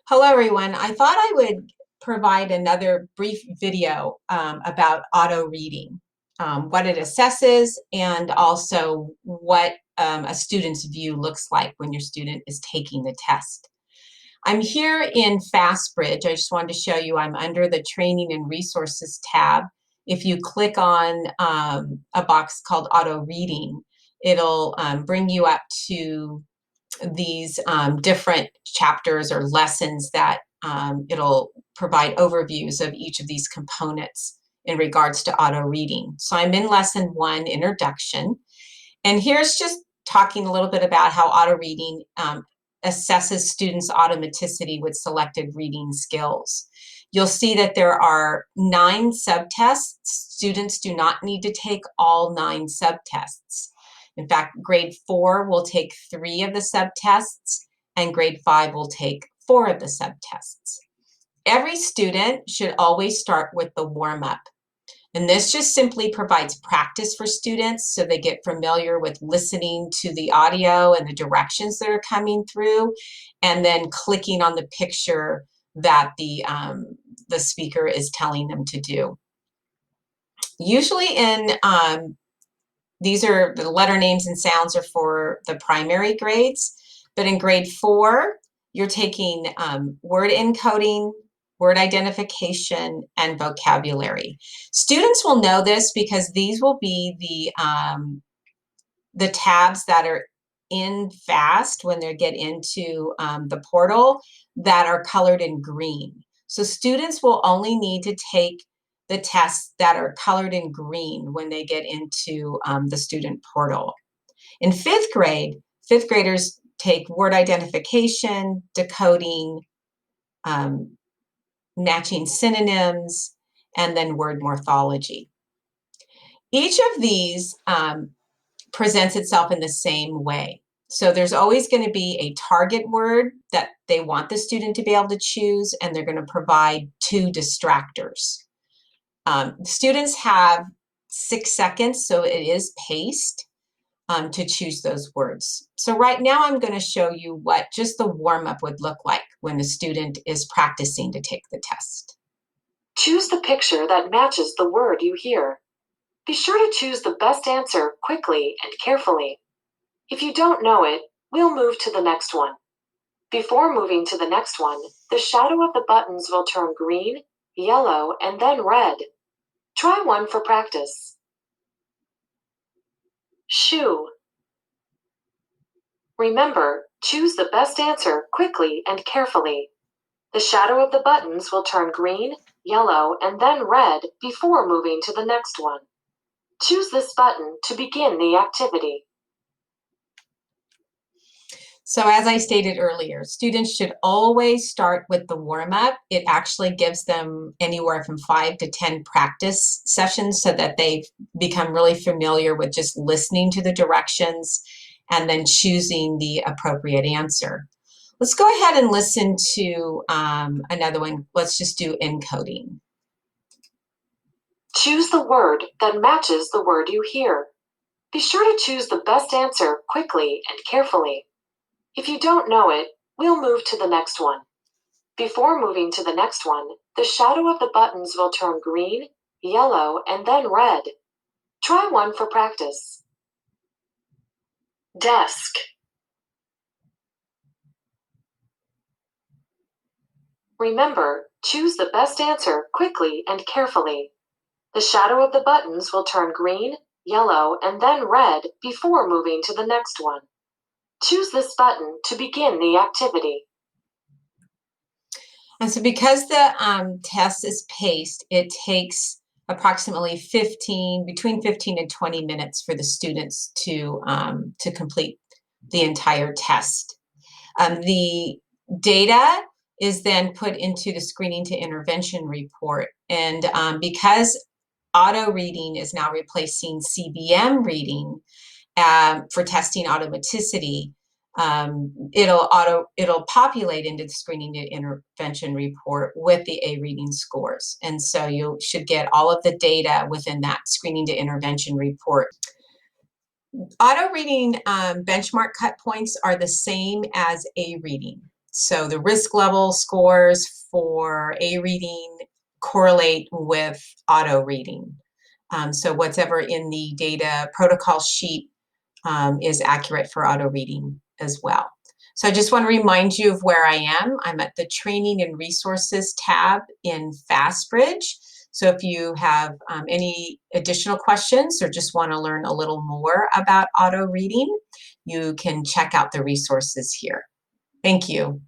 Hello, everyone. I thought I would provide another brief video about auto reading, what it assesses, and also what a student's view looks like when your student is taking the test. I'm here in FastBridge. I just wanted to show you I'm under the Training and Resources tab. If you click on a box called Auto Reading, it'll bring you up to these different chapters or lessons that it'll provide overviews of each of these components in regards to auto reading. So I'm in lesson 1, introduction, and here's just talking a little bit about how auto reading assesses students' automaticity with selected reading skills. You'll see that there are 9 subtests. Students do not need to take all 9 subtests. In fact, grade 4 will take 3 of the subtests, and grade 5 will take 4 of the subtests. Every student should always start with the warm-up. And this just simply provides practice for students so they get familiar with listening to the audio and the directions that are coming through, and then clicking on the picture that the speaker is telling them to do. Usually these are the letter names and sounds are for the primary grades, but in grade 4, you're taking word encoding, word identification, and vocabulary. Students will know this because these will be the tabs that are in FAST when they get into the portal that are colored in green. So students will only need to take the tests that are colored in green when they get into the student portal. In 5th grade, 5th graders take word identification, decoding, matching synonyms, and then word morphology. Each of these presents itself in the same way. So there's always going to be a target word that they want the student to be able to choose, and they're going to provide 2 distractors. Students have 6 seconds, so it is paced to choose those words. So right now I'm going to show you what just the warm-up would look like when the student is practicing to take the test. Choose the picture that matches the word you hear. Be sure to choose the best answer quickly and carefully. If you don't know it, we'll move to the next one. Before moving to the next one, the shadow of the buttons will turn green, yellow, and then red. Try one for practice. Shoe. Remember, choose the best answer quickly and carefully. The shadow of the buttons will turn green, yellow, and then red before moving to the next one. Choose this button to begin the activity. So as I stated earlier, students should always start with the warm-up. It actually gives them anywhere from 5 to 10 practice sessions so that they become really familiar with just listening to the directions and then choosing the appropriate answer. Let's go ahead and listen to another one. Let's just do encoding. Choose the word that matches the word you hear. Be sure to choose the best answer quickly and carefully. If you don't know it, we'll move to the next one. Before moving to the next one, the shadow of the buttons will turn green, yellow, and then red. Try one for practice. Desk. Remember, choose the best answer quickly and carefully. The shadow of the buttons will turn green, yellow, and then red before moving to the next one. Choose this button to begin the activity. And so because the test is paced, it takes approximately between 15 and 20 minutes for the students to complete the entire test. The data is then put into the screening to intervention report. And because auto reading is now replacing CBM reading for testing automaticity, it'll populate into the screening to intervention report with the A reading scores. And so you should get all of the data within that screening to intervention report. Auto reading benchmark cut points are the same as A reading. So the risk level scores for A reading correlate with auto reading. So whatever in the data protocol sheet is accurate for auto reading as well. So I just want to remind you of where I am. I'm at the Training and Resources tab in FastBridge. So if you have any additional questions or just want to learn a little more about auto reading, you can check out the resources here. Thank you.